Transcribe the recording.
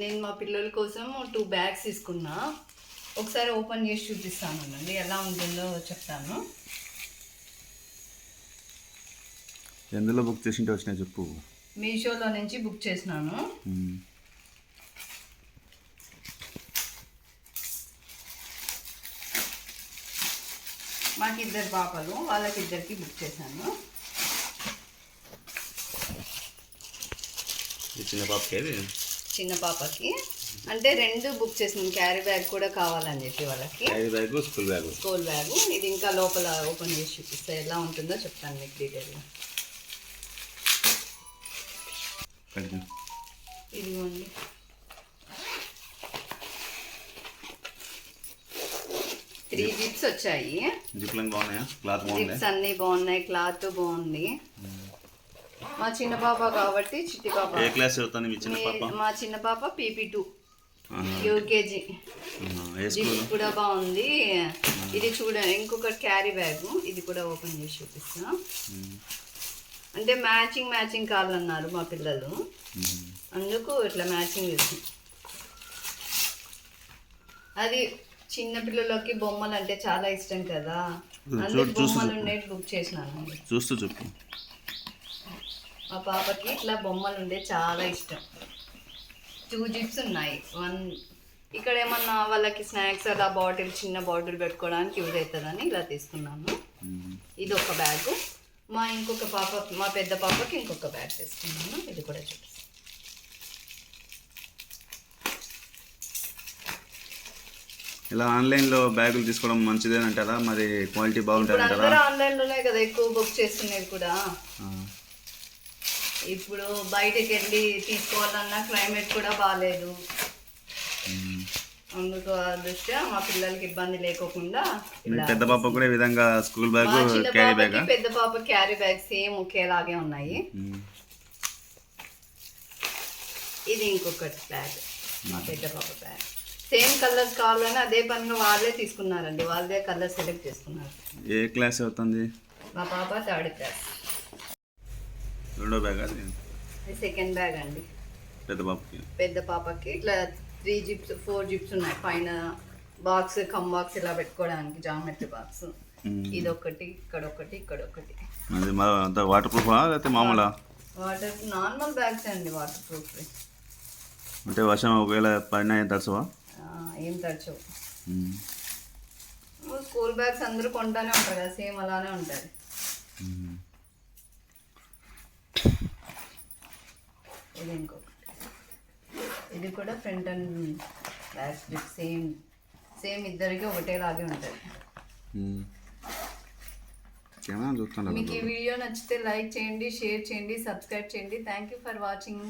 నేను మా పిల్లల కోసం 2 బ్యాగ్స్ తీసుకున్నా. ఒకసారి ఓపెన్ చేసి చూపిస్తానండి, ఎలా ఉంటుందో చెప్తాను. ఎందులో బుక్ చేసింటే వచ్చినాయి చెప్పు. మీషోలో నుంచి బుక్ చేసినాను. మాకు 2 పాపలు, వాళ్ళకి 2కి బుక్ చేశాను. చిన్న పాపకి అంటే 2 బుక్ చేసినాం. క్యారీ బ్యాగ్ కూడా కావాలని చెప్పి వాళ్ళకి. Carry bag, school bag. ఇది ఇంకా లోపల ఓపెన్ చేసి చూపిస్తే ఎలా ఉంటుందో చెప్తాను మీకు డీటెయిల్గా. ఇదిగోండి, త్రీ జిప్స్ వచ్చాయి. జిప్స్ అన్నీ బాగున్నాయి, క్లాత్ బాగుంది. మా చిన్న పాప కాబట్టి, చిట్టి పాప. ఏ క్లాస్ చదువుతుంది మీ చిన్న పాప? మా చిన్న పాప PP2 యూకేజీ. జిప్ కూడా బాగుంది. ఇది చూడండి, ఇంకొక క్యారీ బ్యాగ్. ఇది కూడా ఓపెన్ చేసి చూపిస్తా. అంటే మ్యాచింగ్ కావాలన్నారు మా పిల్లలు, అందుకు ఇట్లా మ్యాచింగ్ చేసి. అది చిన్న పిల్లలకి బొమ్మలు అంటే చాలా ఇష్టం కదా, అందుకు బొమ్మలు ఉండేది బుక్ చేసినాను. చూస్తూ చెప్పు. మా పాపకి ఇట్లా బొమ్మలు ఉండే చాలా ఇష్టం. 2 జిప్స్ ఉన్నాయి. ఇక్కడ ఏమన్నా వాళ్ళకి స్నాక్స్ అలా చిన్న బాటిల్ పెట్టుకోవడానికి యూజ్ అవుతుందని ఇలా తీసుకున్నాను. ఇది ఒక బ్యాగ్. ఇంకొక పాప, మా పెద్ద పాపకి ఇంకొక బ్యాగ్ తీసుకున్నాను. ఇది కూడా చూపిస్తాను. ఇలా ఆన్లైన్లో బ్యాగులు తీసుకోవడం మంచిదేనంటారా? మరి క్వాలిటీ బాగుంటుంది అంటారా? ఆన్లైన్లోనే కదా ఎక్కువ బుక్ చేస్తున్నది కూడా. ఇప్పుడు బయటకు వెళ్ళి తీసుకోవాలన్నా క్లైమేట్ కూడా బాగాలేదు, అందుకు ఆ దృష్ట్యా మా పిల్లలకి ఇబ్బంది లేకోకుండా. పెద్ద పాప కూడా ఈ విధంగా స్కూల్ బ్యాగ్, క్యారీ బ్యాగ్. పెద్ద పాప క్యారీ బ్యాగ్ సేమ్ ఒకేలాగే ఉన్నాయి. ఇది ఇంకొకటి బ్యాగ్, మా పెద్ద పాప బ్యాగ్. సేమ్ కలర్స్ కావాలని అదే పనిగా వాళ్ళే తీసుకున్నారండి, వాళ్ళే కలర్ సెలెక్ట్ చేసుకున్నారు. ఏ క్లాస్ అవుతుంది? మా పాప 3rd క్లాస్. రెండో బ్యాగ్? అది సెకండ్ బ్యాగ్ అండి. పెద్ద పాపకి ఇట్లా 3 జిప్స్ 4 జిప్స్ ఉన్నాయి. పైన బాక్స్, బాక్స్ ఇలా పెట్టుకోవడానికి జామెట్రీ బాక్స్. ఇది ఒకటి, ఇక్కడ ఒకటి. వాటర్ ప్రూఫా లేకపోతే మామూలా? వాటర్ నార్మల్ బ్యాగ్స్ అండి, వాటర్ ప్రూఫ్. అంటే వర్షం ఒకవేళ పడినా ఏం తడచవా? ఏం తడచవు. స్కూల్ బ్యాగ్స్ అందరూ కొంటానే ఉంటారు కదా, సేమ్ అలానే ఉంటుంది. ఇది ఇంకొకటి. ఇది కూడా front and back strip same ఇద్దరికి ఒకటేలాగే ఉంటుంది. మీకు ఈ వీడియో నచ్చితే లైక్ చేయండి, షేర్ చేయండి, సబ్స్క్రైబ్ చేయండి. Thank you for watching.